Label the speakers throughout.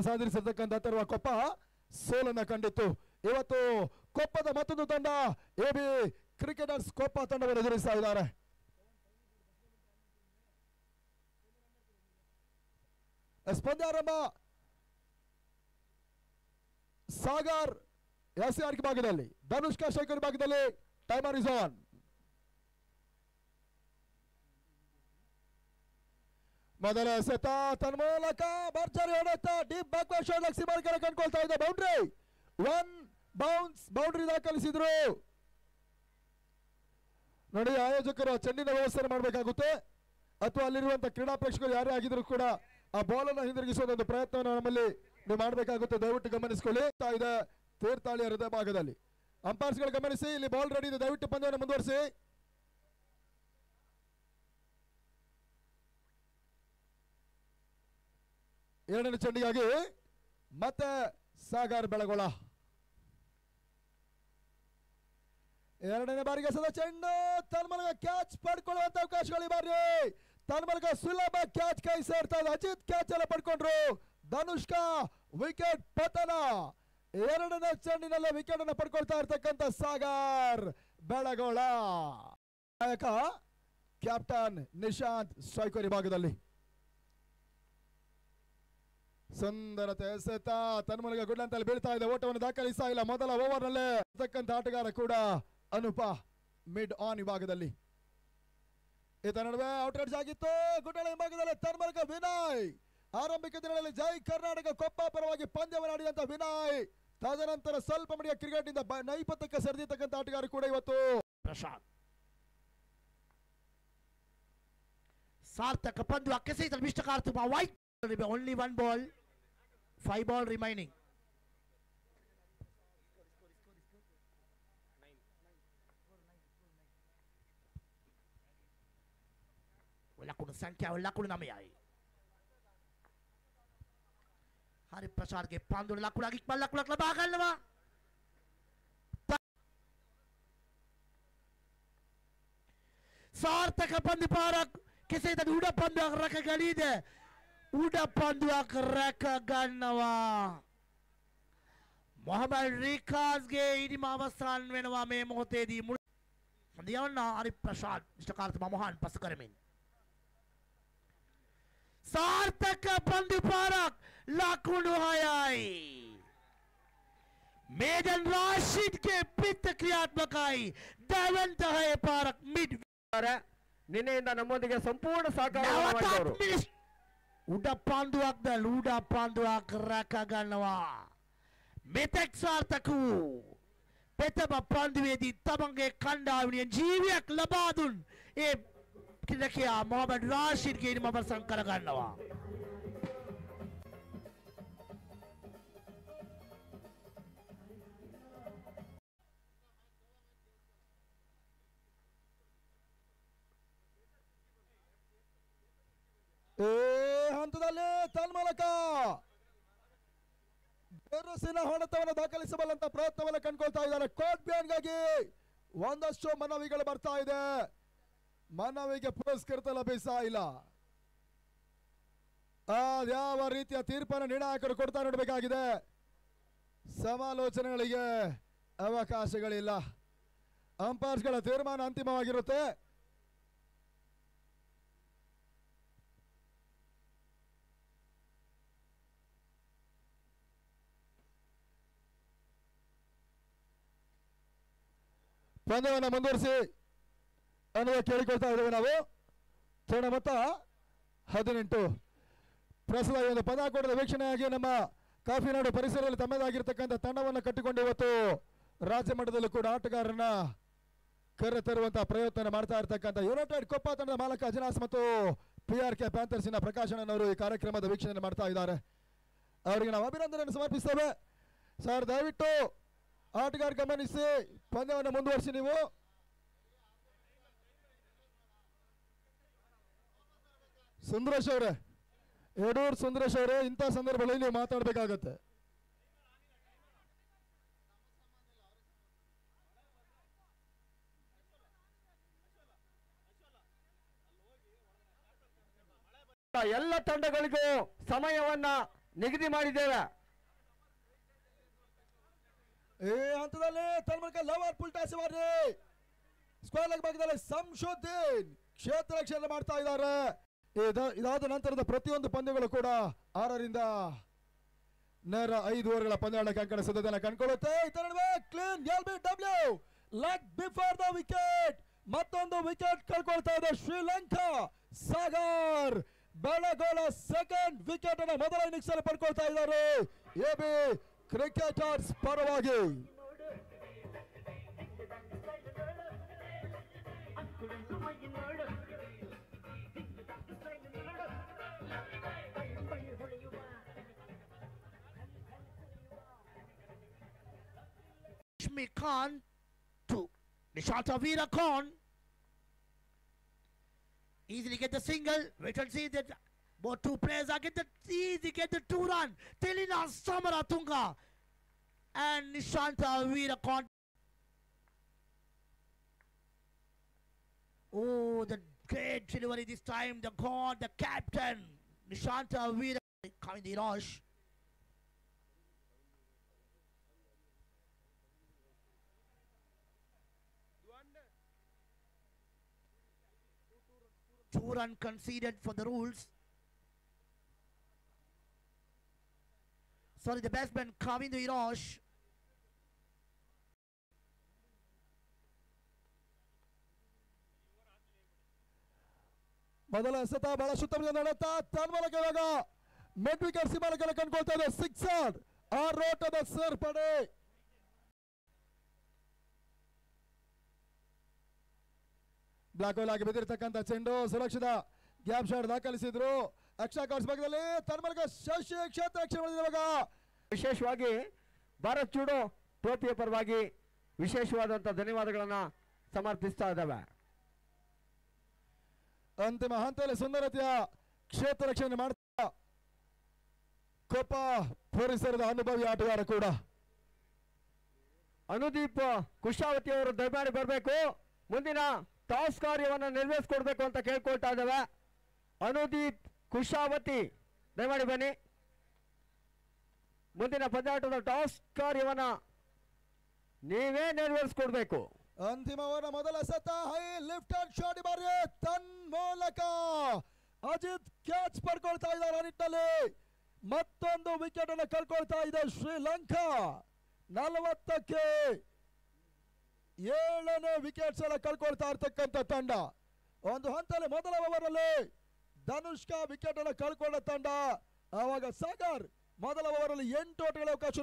Speaker 1: ಸಾಧಿಸಿರ್ತಕ್ಕಂಥ ತರುವ ಕೊಪ್ಪ ಸೋಲನ್ನ ಕಂಡಿತ್ತು. ಇವತ್ತು ಕೊಪ್ಪದ ಮತ್ತೊಂದು ತಂಡ ಎಬಿ ಕ್ರಿಕೆಟರ್ಸ್ ಕೊಪ್ಪ ತಂಡವನ್ನು ಎದುರಿಸ್ತಾ ಇದ್ದಾರೆ. ಪಂದ್ಯಾರಂಭ ಸಾಗರ್ ಎಸ್ಆರ್ ಭಾಗದಲ್ಲಿ, ಧನುಷ್ಕಾ ಶೇಖರ್ ಭಾಗದಲ್ಲಿ. Timer is on. ಮೊದಲ ಎಸೆತ ತನ್ಮೂಲಕ ಭರ್ಜರಿ ಹೊಡೆತ ಡೀಪ್ ಬ್ಯಾಕ್ವರ್ಡ್ ಶಾಟ್ ಲಕ್ಷ್ಮೀ ಕಂಡುಕೊಳ್ತಾ ಇದೆ. ಬೌಂಡ್ರಿ, 1 ಬೌನ್ಸ್ ಬೌಂಡ್ರಿ ದಾಖಲಿಸಿದ್ರು. ನೋಡಿ, ಆಯೋಜಕರು ಚೆಂಡಿನ ವ್ಯವಸ್ಥೆ ಮಾಡಬೇಕಾಗುತ್ತೆ, ಅಥವಾ ಅಲ್ಲಿರುವಂತಹ ಕ್ರೀಡಾ ಪ್ರೇಕ್ಷಕರು ಯಾರೇ ಆಗಿದ್ರು ಕೂಡ ಆ ಬಾಲ್ ಅನ್ನು ಹಿಂದಿರುಗಿಸುವಂತ ಪ್ರಯತ್ನವನ್ನು ನಮ್ಮಲ್ಲಿ ನೀವು ಮಾಡಬೇಕಾಗುತ್ತೆ. ದಯವಿಟ್ಟು ಗಮನಿಸಿಕೊಳ್ಳಿ. ಇದೆ ತೀರ್ಥಹಳ್ಳಿಯ ಹೃದಯ ಭಾಗದಲ್ಲಿ. ಅಂಪೈರ್ಸ್ಗಳು ಗಮನಿಸಿ, ಇಲ್ಲಿ ಬಾಲ್ ರೆಡಿ ಇದೆ, ದಯವಿಟ್ಟು ಪಂದ್ಯವನ್ನು ಮುಂದುವರಿಸಿ. ಎರಡನೇ ಚೆಂಡಿಗಾಗಿ ಮತ್ತೆ ಸಾಗರ್ ಬೆಳಗೊಳ. ಎರಡನೇ ಬಾರಿಗೆ ಸದ ಚೆಂಡು ತನ್ಮೂಲಕ ಕ್ಯಾಚ್ ಪಡ್ಕೊಳ್ಳುವಂತ ಅವಕಾಶಗಳು ಈ ಬಾರಿ. ತನ್ಮೂಲಕ ಸುಲಭ ಕ್ಯಾಚ್ ಕೈ ಸೇರ್ತಾ ಇದೆ. ಅಜಿತ್ ಕ್ಯಾಚ್ ಎಲ್ಲ ಪಡ್ಕೊಂಡ್ರು. ಧನುಷ್ಕಾ ವಿಕೆಟ್ ಪತನ. ಎರಡನೇ ಚೆಂಡಿನಲ್ಲೇ ವಿಕೆಟ್ ಅನ್ನು ಪಡ್ಕೊಳ್ತಾ ಇರ್ತಕ್ಕಂಥ ಸಾಗರ್ ಬೆಳಗೊಳ. ನಾಯಕ ಕ್ಯಾಪ್ಟನ್ ನಿಶಾಂತ್ ಸ್ಟ್ರೈಕರ್ ಭಾಗದಲ್ಲಿ. ಸುಂದರತೆ ಎಸೆತ ತನ್ಮೂಲಕ ಗುಡ್ಲಂತಲ್ಲಿ ಬೀಳ್ತಾ ಇದೆ. ಓಟವನ್ನು ದಾಖಲಿಸ್ತಾ ಇಲ್ಲ. ಮೊದಲ ಓವರ್ ನಲ್ಲೇ ಆಟಗಾರ ಕೂಡ ಅನುಪ ಮಿಡ್ ಆನ್ ವಿಭಾಗದಲ್ಲಿ. ಈತ ನಡುವೆ ಔಟ್ರೈಡ್ಸ್ ಆಗಿತ್ತು. ಗುಡ್ಡಳ ವಿಭಾಗದಲ್ಲಿ ತನ್ಮೂಲಕ ವಿನಯ್. ಆರಂಭಿಕ ದಿನಗಳಲ್ಲಿ ಜೈ ಕರ್ನಾಟಕ ಕೊಪ್ಪ ಪರವಾಗಿ ಪಂದ್ಯವನ್ನು ಆಡಿದಂತ ವಿನಯ್ ತದನಂತರ ಸ್ವಲ್ಪ ಮಡಿಯ ಕ್ರಿಕೆಟ್ ನಿಂದ ನೈಪಥ್ಯಕ್ಕೆ ಸರಿದಿರ್ತಕ್ಕಂಥ ಆಟಗಾರ ಕೂಡ ಇವತ್ತು
Speaker 2: ಪ್ರಶಾಂತ್. ಸಾರ್ಥಕ ಪಂದ್ಯ ಕೆಸೆಯಿತ mister Karthik wide. Only 1 ball, 5 ball remaining. Wala ko na sankhya, wala ko na namayay. Hari Prasad ke pandu laku lagi palak labakan naman. ಸಾರ್ಥಕ ಪಂದ್ಯ ಪಾರಕ್ ಕೆಸೆಯಿತ ಉಡ ಪಂದ್ಯ ರಕಗಳಿದೆ. udah panduak reka gannawa Muhammad Rikaz ge ini mavasan wenawa me mohotedi diyawanna Arif Prasad Mr. Karthik Mohan pass karamin. Sarthaka pandu parak lakunu hayai Medan Rashid ke pit ಕ್ರಿಯಾತ್ಮಕಾಯಿ ದವಂತ ಹೈ ಪಾರಕ್ ಮಿಡ್
Speaker 3: ನಿನ್ನೆಯಿಂದ ನಮ್ಮೊಂದಿಗೆ ಸಂಪೂರ್ಣ ಸಹಕಾರ ಮಾಡಿದವರು.
Speaker 2: Udah panduak dan udah panduak raka gannawa metek sartaku petaba panduedi tabange kandavni jiviyak labadun e kidakiya Muhammad Rashid ge ini mabar sankara gannawa.
Speaker 1: ಹಂತದಲ್ಲಿ ತನ್ಮೂಲಕ ಬೆರಸಿನ ಹೊಡೆತವನ್ನು ದಾಖಲಿಸಬಲ್ಲಂತ ಪ್ರಯತ್ನವನ್ನು ಕಂಡುಕೊಳ್ತಾ ಇದ್ದಾರೆ. ಕೋರ್ಟ್ ಬ್ಯಾನ್ಗಾಗಿ ಒಂದಷ್ಟು ಮನವಿಗಳು ಬರ್ತಾ ಇದೆ. ಮನವಿಗೆ ಪುರಸ್ಕೃತ ಲಭಿಸ್ತಾ ಇಲ್ಲ. ಯಾವ ರೀತಿಯ ತೀರ್ಪನ್ನು ನಿರ್ಣಾಯಕರು ಕೊಡ್ತಾ ನೋಡಬೇಕಾಗಿದೆ. ಸಮಾಲೋಚನೆಗಳಿಗೆ ಅವಕಾಶಗಳಿಲ್ಲ. ಅಂಪೈರ್ಸ್ಗಳ ತೀರ್ಮಾನ ಅಂತಿಮವಾಗಿರುತ್ತೆ. ಪಂದ್ಯವನ್ನು ಮುಂದುವರಿಸಿ ಅನ್ನುವ ಕೇಳಿಕೊಳ್ತಾ ಇದ್ದೇವೆ ನಾವು. ತೋರಣ ಮೊತ್ತ 18. ಪ್ರಸ್ತುತ ಈ ಒಂದು ಪಂದ್ಯಾಕೂಟದ ವೀಕ್ಷಣೆಯಾಗಿ ನಮ್ಮ ಕಾಫಿನಾಡು ಪರಿಸರದಲ್ಲಿ ತಮ್ಮದಾಗಿರ್ತಕ್ಕಂಥ ತಂಡವನ್ನು ಕಟ್ಟಿಕೊಂಡು ಇವತ್ತು ರಾಜ್ಯ ಮಟ್ಟದಲ್ಲೂ ಕೂಡ ಆಟಗಾರರನ್ನ ಕರೆತರುವಂತಹ ಪ್ರಯತ್ನ ಮಾಡ್ತಾ ಇರ್ತಕ್ಕಂಥ ಯುನೈಟೆಡ್ ಕೊಪ್ಪ ತಂಡದ ಮಾಲಕ ಅಜನಾಸ್ ಮತ್ತು PRK ಪ್ಯಾಂಥರ್ಸಿನ ಪ್ರಕಾಶನ್ ಅವರು ಈ ಕಾರ್ಯಕ್ರಮದ ವೀಕ್ಷಣೆ ಮಾಡ್ತಾ ಇದ್ದಾರೆ. ಅವರಿಗೆ ನಾವು ಅಭಿನಂದನೆಯನ್ನು ಸಮರ್ಪಿಸ್ತೇವೆ. ಸರ್, ದಯವಿಟ್ಟು ಆಟಗಾರ ಗಮನಿಸಿ ಪಂದ್ಯವನ್ನು ಮುಂದುವರಿಸಿ. ನೀವು ಸುಂದರೇಶ್ ಅವರೇ, ಯಡೂರ್ ಸುಂದರೇಶ್ ಅವರೇ, ಇಂಥ ಸಂದರ್ಭಗಳಲ್ಲಿ ನೀವು ಮಾತಾಡಬೇಕಾಗತ್ತೆ.
Speaker 3: ಎಲ್ಲ ತಂಡಗಳಿಗೂ ಸಮಯವನ್ನ ನಿಗದಿ ಮಾಡಿದ್ದೇವೆ.
Speaker 1: ಈ ಹಂತದಲ್ಲಿ ತನ್ಮೂಲಕ ಲವರ್ ಪುಲ್ಟಾಸಿ ಮಾಡಿ ಸ್ಕ್ವೇರ್ ಲೆಗ್ ಭಾಗದಲ್ಲಿ ಸಂಶೋಧನ್ ಕ್ಷೇತ್ರ ರಕ್ಷಣೆ ಮಾಡ್ತಾ ಇದ್ದಾರೆ. ಇದಾದ ನಂತರದ ಪ್ರತಿಯೊಂದು ಪಂದ್ಯಗಳು ಕೂಡ 6ರಿಂದ ನೇರ 5 ಓವರ್ಗಳ ಪಂದ್ಯಾಟ ಕಂಕಣ ಸಿದ್ಧತೆಯನ್ನು ಕಂಡುಕೊಳ್ಳುತ್ತೆ. ಇದರ ನಡುವೆ clean LBW leg before the wicket, ಮತ್ತೊಂದು ವಿಕೆಟ್ ಕಳ್ಕೊಳ್ತಾ ಇದೆ ಶ್ರೀಲಂಕಾ. ಸಾಗರ್ ಬೆಳಗೋಳ ಸೆಕೆಂಡ್ ವಿಕೆಟ್ ಅನ್ನು ಮೊದಲ ಇನ್ನಿಂಗ್ಸ್ ಅಲ್ಲಿ ಪಡ್ಕೊಳ್ತಾ ಇದ್ದಾರೆ AB ಕ್ರಿಕೆಟರ್ಸ್ ಪರವಾಗಿ.
Speaker 2: Rashmi Khan to Nishanta Veera Khan. Easily get the single. Wait and see that both two players are get the easy get the 2 run. Telina Samaratunga and Nishanta Veera Khan. Oh, the great delivery this time. The god, the captain, Nishanta Veera coming the rush. Two run conceded for the rules. Sorry, the batsman Kavind Hirosh.
Speaker 1: ಮೊದಲ ಎಸೆತ ಬಹಳ ಸುತ್ತಮುತ್ತ ನಡೆಯುತ್ತಾ ತನ್ಮೂಲಕ ಇವಾಗ mid wicket ಸೀಮಾಲಕನ್ನು ಕಂಡುಕೊಳ್ತಾ ಇದೆ. Sixer ಆರೋಟದ ಸೇರ್ಪಡೆ. Block hole ಆಗಿ ಬಿದ್ದಿರತಕ್ಕಂಥ ಚೆಂಡು ಸುರಕ್ಷಿತ ಗ್ಯಾಪ್ ಶಾಟ್ ದಾಖಲಿಸಿದ್ರು. ಎಕ್ಸ್ಟ್ರಾ ಕಾರ್ಡ್ಸ್ ಭಾಗದಲ್ಲಿ ತನ್ಮೂಲಕ ಶಶಿ ಕ್ಷೇತ್ರ ರಕ್ಷಣೆ ಮಾಡಿದ್ರು. ಇವಾಗ
Speaker 3: ವಿಶೇಷವಾಗಿ ಭಾರತ್ ಜೂಡೋ ಟ್ರೋಫಿಯ ಪರವಾಗಿ ವಿಶೇಷವಾದಂತಹ ಧನ್ಯವಾದಗಳನ್ನ ಸಮರ್ಪಿಸ್ತಾ ಇದ್ದಾವೆ.
Speaker 1: ಅಂತಿಮ ಹಂತದಲ್ಲಿ ಸುಂದರತೆಯ ಕ್ಷೇತ್ರ ರಕ್ಷಣೆ ಮಾಡ್ತಾ ಕೊಪ್ಪ ಪರಿಸರದ ಅನುಭವಿ ಆಟಗಾರ ಕೂಡ
Speaker 3: ಅನುದೀಪ್ ಕುಶಾವತಿ ಅವರು ದಯಮಾಡಿ ಬರಬೇಕು. ಮುಂದಿನ ಟಾಸ್ ಕಾರ್ಯವನ್ನು ನಿರ್ವಹಿಸಿಕೊಡ್ಬೇಕು ಅಂತ ಕೇಳ್ಕೊಳ್ತಾ ಇದ್ದಾವೆ. ಅನುದೀಪ್ ಕುಶಾವತಿ ದಯಮಾಡಿ ಬನ್ನಿ. ಮುಂದಿನ ಪಂದ್ಯಾಟದ ಟಾಸ್ ಕಾರ್ಯವನ್ನ ನೀವೇ ನೆರವೇರಿಸಿಕೊಡ್ಬೇಕು.
Speaker 1: ಅಂತಿಮ ಓವರ್ ಮೊದಲ ಸತ ಹೈ ಲಿಫ್ಟೆಡ್ ಶಾಟ್ ಬಾರಿ ತನ್ಮೂಲಕ ಅಜಿತ್ ಕ್ಯಾಚ್ ಪಡ್ಕೊಳ್ತಾ ಇದ್ದಾರೆ. ಆ ನಿಟ್ಟಿನಲ್ಲಿ ಮತ್ತೊಂದು ವಿಕೆಟ್ ಅನ್ನು ಕಳ್ಕೊಳ್ತಾ ಇದೆ ಶ್ರೀಲಂಕಾ. 40ಕ್ಕೆ 7ನೇ ವಿಕೆಟ್ಸ್ ಎಲ್ಲ ಕಳ್ಕೊಳ್ತಾ ಇರ್ತಕ್ಕಂಥ ತಂಡ. ಒಂದು ಹಂತದಲ್ಲಿ ಮೊದಲ ಓವರ್ ಅಲ್ಲಿ ಧನುಷ್ಕಾ ವಿಕೆಟ್ ಅನ್ನು ಕಳ್ಕೊಂಡ ತಂಡ. ಆವಾಗ ಸಾಗರ್ ಮೊದಲ ಓವರ್ ಅಲ್ಲಿ 8 ಓಟಗಳ ಅವಕಾಶ.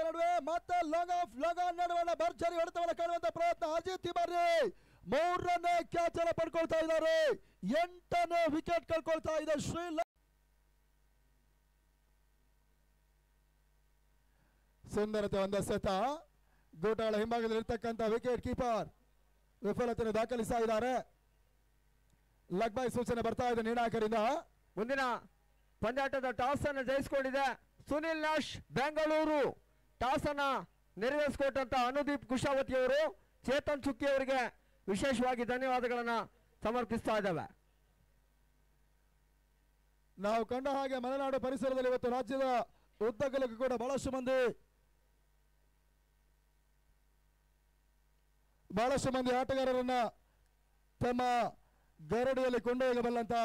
Speaker 1: ನಡುವೆ ಮತ್ತೆ ಲಾಂಗ್ ಆನ್ ನಡುವಣ ಭರ್ಜರಿ ಹೊಡೆತವನ್ನು ಕಾಣುವಂತ ಪ್ರಯತ್ನ. ಅಜಿತ್ ತಿವಾರಿ 3ನೇ ಕ್ಯಾಚ್ ಅನ್ನು ಪಡ್ಕೊಳ್ತಾ ಇದ್ದಾರೆ. 8ನೇ ವಿಕೆಟ್ ಕಳ್ಕೊಳ್ತಾ ಇದೆ ಶ್ರೀಲಂಕಾ. ಸುಂದರತೆ ಒಂದೆಸೆತ ಗೂಟಗಳ ಹಿಂಭಾಗದಲ್ಲಿ ಇರ್ತಕ್ಕಂಥ ವಿಕೆಟ್ ಕೀಪರ್ ವಿಫಲತೆಯನ್ನು ದಾಖಲಿಸ್ತಾ ಇದ್ದಾರೆ. ಲೆಗ್ ಬೈ ಸೂಚನೆ ಬರ್ತಾ ಇದೆ ನಿರ್ಣಾಯಕರಿಂದ.
Speaker 3: ಮುಂದಿನ ಪಂದ್ಯಾಟದ ಟಾಸ್ ಅನ್ನು ಜಯಿಸಿಕೊಂಡಿದೆ ಸುನಿಲ್ ನಾಶ್ ಬೆಂಗಳೂರು. ಟಾಸ್ ಅನ್ನ ನೆರವೇರಿಸಿಕೊಟ್ಟಂತ ಅನುದೀಪ್ ಕುಶಾವತಿ ಅವರು ಚೇತನ್ ಚುಕ್ಕಿ ಅವರಿಗೆ ವಿಶೇಷವಾಗಿ ಧನ್ಯವಾದಗಳನ್ನ ಸಮರ್ಪಿಸ್ತಾ ಇದ್ದಾವೆ.
Speaker 1: ನಾವು ಕಂಡ ಹಾಗೆ ಮಲೆನಾಡು ಪರಿಸರದಲ್ಲಿ ಇವತ್ತು ರಾಜ್ಯದ ಉದ್ದಗಲಕ್ಕೂ ಕೂಡ ಬಹಳಷ್ಟು ಮಂದಿ ಆಟಗಾರರನ್ನ ತಮ್ಮ ಗರಡಿಯಲ್ಲಿ ಕೊಂಡೊಯ್ಯಬಲ್ಲಂತ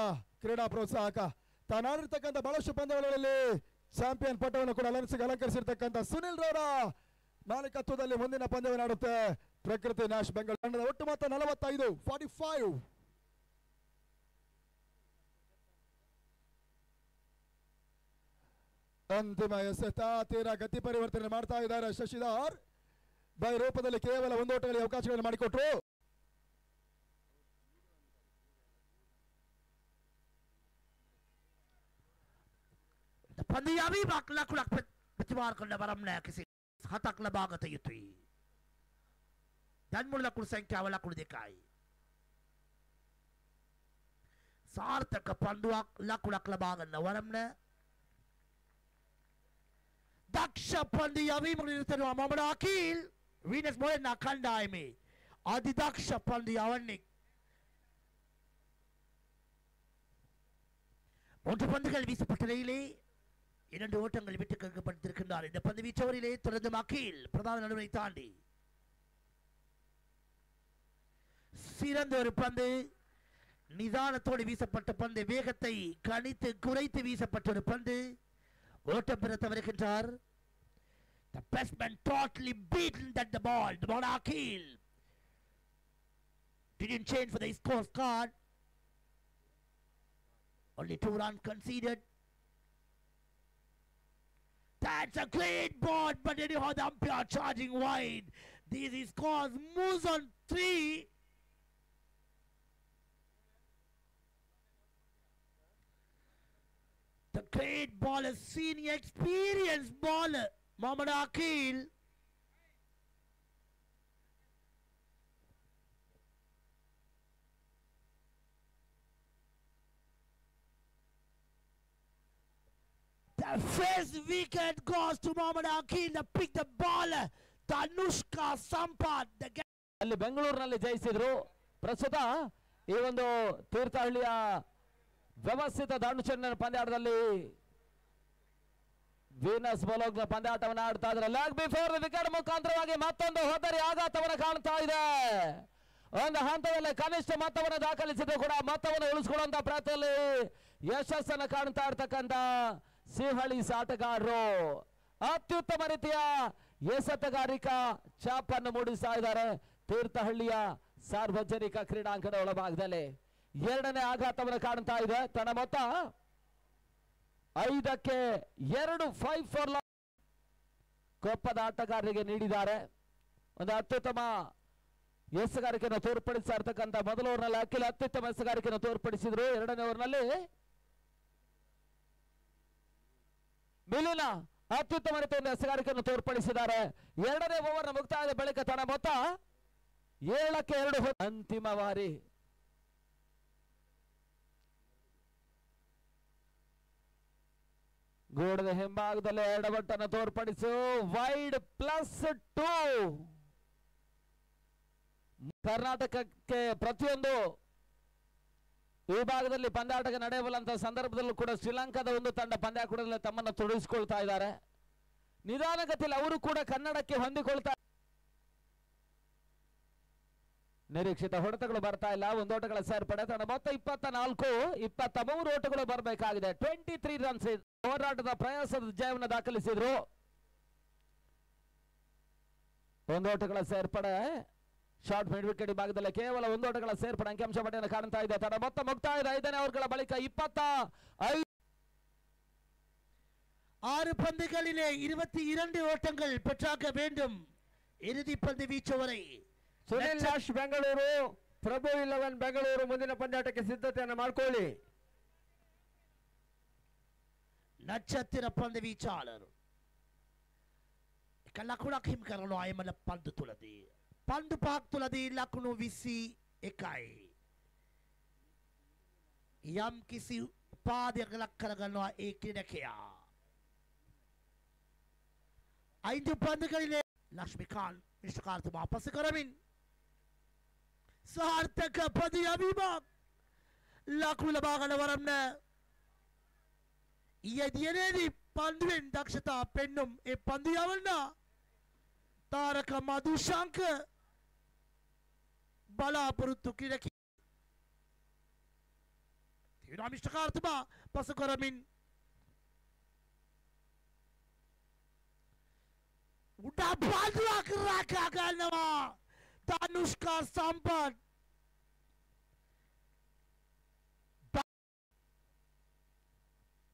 Speaker 1: ಕ್ರೀಡಾ ಪ್ರೋತ್ಸಾಹಕ ತಾನಾಡಿರ್ತಕ್ಕಂಥ ಬಹಳಷ್ಟು ಪಂದ್ಯಗಳಲ್ಲಿ ಚಾಂಪಿಯನ್ ಪಟ್ಟವನ್ನು ಕೂಡ ಅಲಂಕರಿಸಿರ್ತಕ್ಕಂಥ ಸುನಿಲ್ ರವರ ಮಾಲೀಕತ್ವದಲ್ಲಿ ಮುಂದಿನ ಪಂದ್ಯವನ್ನು ಆಡುತ್ತೆ ಪ್ರಕೃತಿ ನ್ಯಾಶ್ ಬೆಂಗಳೂರು ತಂಡದ ಒಟ್ಟು ಮೊತ್ತ 45. ಅಂತಿಮ ಎಸೆತ ತೀರಾ ಗತಿ ಪರಿವರ್ತನೆ ಮಾಡ್ತಾ ಇದ್ದಾರೆ ಶಶಿಧರ್. ಬೈ ರೂಪದಲ್ಲಿ ಕೇವಲ 1 ಓಟಗಳಿಗೆ ಅವಕಾಶಗಳನ್ನು ಮಾಡಿಕೊಟ್ರು.
Speaker 2: पंजाबी बाकला कुलक प्रतिवार करने बरमने किसी हतक लबागत युति dan mulla kul संख्या वाला कुल दिखाई सार्थक पंडुआक लकुलक लबागन वरमने दक्ष पंजाबी मुलिरतन मोहम्मद अकील वीनस मोले ना खंडाई में आदि दक्ष पंजाबी ஒன்று பந்துகள் வீசப்பட்ட நிலையிலே 2 ஓட்டங்கள் விட்டு கேட்கப்பட்டிருக்கின்றார். இந்த பந்து வீச்சவரிலே தொடர்ந்து மக்கீல் பிரதான நடுவரை தாண்டி சிறந்த ஒரு பந்து, நிதானத்தோடு வீசப்பட்ட பந்து, வேகத்தை கணித்து குறைத்து வீசப்பட்ட ஒரு பந்து, ஓட்டம் பெற தவறுகின்றார். The batsman totally beaten that the ball. The ball Akil didn't change for the scorecard. Only 2 runs conceded. That's a great ball, but anyhow the umpire charging wide. This is scores moves on 3. The great baller, senior experienced baller, Mohammad Akil. The first wicket goes to Mohammad Akil to pick the baller, Tanushka Sampath.
Speaker 4: ಅಲ್ಲಿ ಬೆಂಗಳೂರಿನಲ್ಲಿ ಜಯಿಸಿದ್ರು. ಪ್ರಸ್ತುತ ಈ ಒಂದು ತೀರ್ಥಹಳ್ಳಿಯ ವ್ಯವಸ್ಥಿತ ದಾಂಡುಚೆಂಡಿನ ಪಂದ್ಯಾಟದಲ್ಲಿ Venus ಬಲೋಗ್ನ ಪಂದ್ಯಾಟವನ್ನು ಆಡ್ತಾ ಇದ್ದಾರೆ. Leg before the wicket ಮುಖಾಂತರವಾಗಿ ಮತ್ತೊಂದು ಹೋದರಿ ಆಘಾತವನ್ನು ಕಾಣ್ತಾ ಇದೆ. ಒಂದು ಹಂತದಲ್ಲಿ ಕನಿಷ್ಠ ಮೊತ್ತವನ್ನು ದಾಖಲಿಸಿದ್ರು ಕೂಡ ಮೊತ್ತವನ್ನು ಉಳಿಸಿಕೊಳ್ಳುವಂತ ಪ್ರಯತ್ನದಲ್ಲಿ ಯಶಸ್ಸನ್ನು ಕಾಣ್ತಾ ಇರ್ತಕ್ಕಂಥ ಸಿಂಹಳಿ ಆಟಗಾರರು ಅತ್ಯುತ್ತಮ ರೀತಿಯ ಎಸೆತಗಾರಿಕಾ ಚಾಪನ್ನು ಮೂಡಿಸ್ತಾ ಇದ್ದಾರೆ. ತೀರ್ಥಹಳ್ಳಿಯ ಸಾರ್ವಜನಿಕ ಕ್ರೀಡಾಂಗಣ ಒಳಭಾಗದಲ್ಲಿ 2ನೇ ಆಘಾತವನ್ನು ಕಾಣ್ತಾ ಇದೆ. ತನ್ನ ಮೊತ್ತ 5ಕ್ಕೆ 2 5 ಫಾರ್ ಕೊಪ್ಪದ ಆಟಗಾರರಿಗೆ ನೀಡಿದ್ದಾರೆ. ಒಂದು ಅತ್ಯುತ್ತಮ ಎಸೆಗಾರಿಕೆಯನ್ನು ತೋರ್ಪಡಿಸ್ತಾ ಇರ್ತಕ್ಕಂಥ ಮೊದಲ ಓವರ್ನಲ್ಲಿ ಅಖಿಲ್ ಅತ್ಯುತ್ತಮ ಎಸೆಗಾರಿಕೆಯನ್ನು ತೋರ್ಪಡಿಸಿದ್ರು. 2ನೇ ಓವರ್ನಲ್ಲಿ ಮಿಲಿನ ಅತ್ಯುತ್ತಮ ರೀತಿಯಿಂದ ಎಸೆಗಾರಿಕೆಯನ್ನು ತೋರ್ಪಡಿಸಿದ್ದಾರೆ. 2ನೇ ಓವರ್ನ ಮುಕ್ತಾಯದ ಬಳಿಕ ತನ್ನ ಮೊತ್ತ 7ಕ್ಕೆ 2 ಅಂತಿಮ ಬಾರಿ ಗೋಡದ ಹಿಂಭಾಗದಲ್ಲಿ ಎಡಬಟ್ಟನ್ನು ತೋರ್ಪಡಿಸು ವೈಡ್ +2. ಕರ್ನಾಟಕಕ್ಕೆ ಪ್ರತಿಯೊಂದು ವಿಭಾಗದಲ್ಲಿ ಪಂದ್ಯಾಟಕ್ಕೆ ನಡೆಯಬಲ್ಲಂತ ಸಂದರ್ಭದಲ್ಲೂ ಕೂಡ ಶ್ರೀಲಂಕಾದ ಒಂದು ತಂಡ ಪಂದ್ಯಾಟದಲ್ಲಿ ತಮ್ಮನ್ನು ತೊಡಗಿಸಿಕೊಳ್ತಾ ಇದ್ದಾರೆ. ನಿಧಾನಗತಿಯಲ್ಲಿ ಅವರು ಕೂಡ ಕನ್ನಡಕ್ಕೆ ಹೊಂದಿಕೊಳ್ತಾ ನಿರೀಕ್ಷಿತ ಹೊಡೆತಗಳು ಬರ್ತಾ ಇಲ್ಲ. ಒಂದು ಓಟಗಳ ಸೇರ್ಪಡೆ. ತನ್ನ ಮೊತ್ತ 24, 23 ಓಟಗಳು ಬರಬೇಕಾಗಿದೆ. 23 ರನ್ಸ್ ಹೋರಾಟದ ಪ್ರಯಾಸದ ಜಯವನ್ನು ದಾಖಲಿಸಿದ್ರು. ಒಂದು ಓಟಗಳ ಸೇರ್ಪಡೆ. ಶಾರ್ಟ್ ಮಿಡ್ ವಿಕೆಟ್ ಭಾಗದಲ್ಲಿ ಕೇವಲ 1 ಓಟಗಳ ಸೇರ್ಪಡೆ ಅಂಕಿಅಂಶ ಪಟ್ಟಿಯನ್ನು ಕಾಣ್ತಾ ಇದೆ. ತನ್ನ ಮೊತ್ತ ಮುಕ್ತಾಯದ 5ನೇ ಓವರ್ಗಳ ಬಳಿಕ 25
Speaker 2: 6 பந்துகளிலே 22 ஓட்டங்கள் பெற்றாக வேண்டும். இறுதி பந்து வீச்சவரை
Speaker 3: ಸುನಿಲ್ ನಾಶ್ ಬೆಂಗಳೂರು, ಪ್ರಭು 11 ಬೆಂಗಳೂರು ಮುಂದಿನ ಪಂದ್ಯಾಟಕ್ಕೆ ಸಿದ್ಧತೆಯನ್ನು ಮಾಡಿಕೊಳ್ಳಿ.
Speaker 2: நட்சத்திர பந்து வீச்சாளர் லකුණක් හිමි කරනවා. අයමල පන්දු තුලදී පන්දු පහක් තුලදී ලකුණු 21යි. යම් කිසි උපාධියක් ලක් කරගන්නවා ඒ ක්‍රීඩකයා. 5 පන්දුகளிலே ලක්ෂ්මිකාන්ත් මිශ්‍රකාර්තුමා පස කරමින් සාර්ථක පද යවීමක් ලකුණු ලබා ගන්න වරම් නැහැ. ඊයේදී පන්දුවෙන් දක්ෂතා පෙන්නුම් ඒ පන්දු යවන්න තාරක මදුශංක බලාපොරොත්තු කිරකි. තිරා මිශ්‍රකාර්තුමා පස කරමින් උඩ පාදුවක් රැකා ගන්නවා තනුෂ්කා සම්පත්.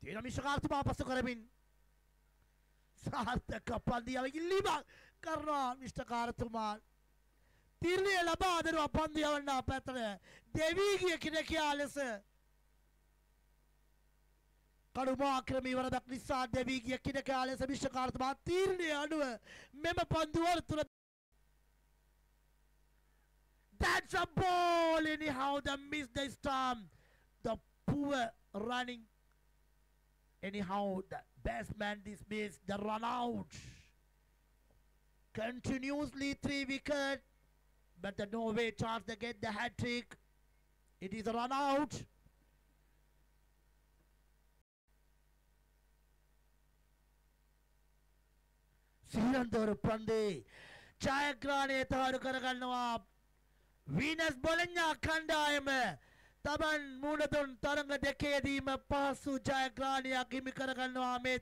Speaker 2: තිරා මිශ්‍රකාර්තුමා පස කරමින් සාර්ථක පන්දියව ඉල්ලීමක් කරනවා මිශ්‍රකාර්තුමා. තීරණය ලබා දෙනවා පන්දු යවන්න පැත්තට. දෙවී ගිය කිරකියා ලෙස කඩුමාක්‍රමී වරදක් නිසා දෙවී ගිය කිරකියා ලෙස මිශ්‍රකාර්තුමා තීරණය අනුව මෙම පන්දු වල තුල. That's a ball anyhow. The miss the stump. The poor running. Anyhow, the batsman dismissed the run out. Continuously 3 wickets, but the no way chance to get the hat trick. It is a run out. සිහිරන්තවර පන්දේ ජයග්‍රහණය තහවුරු කරගන්නවා වීනස් බොලඤ්ඤා කණ්ඩායම. තමන් මුණ දුන් තරඟ දෙකේදීම පහසු ජයග්‍රහණයක් හිමි කරගන්නවා මේ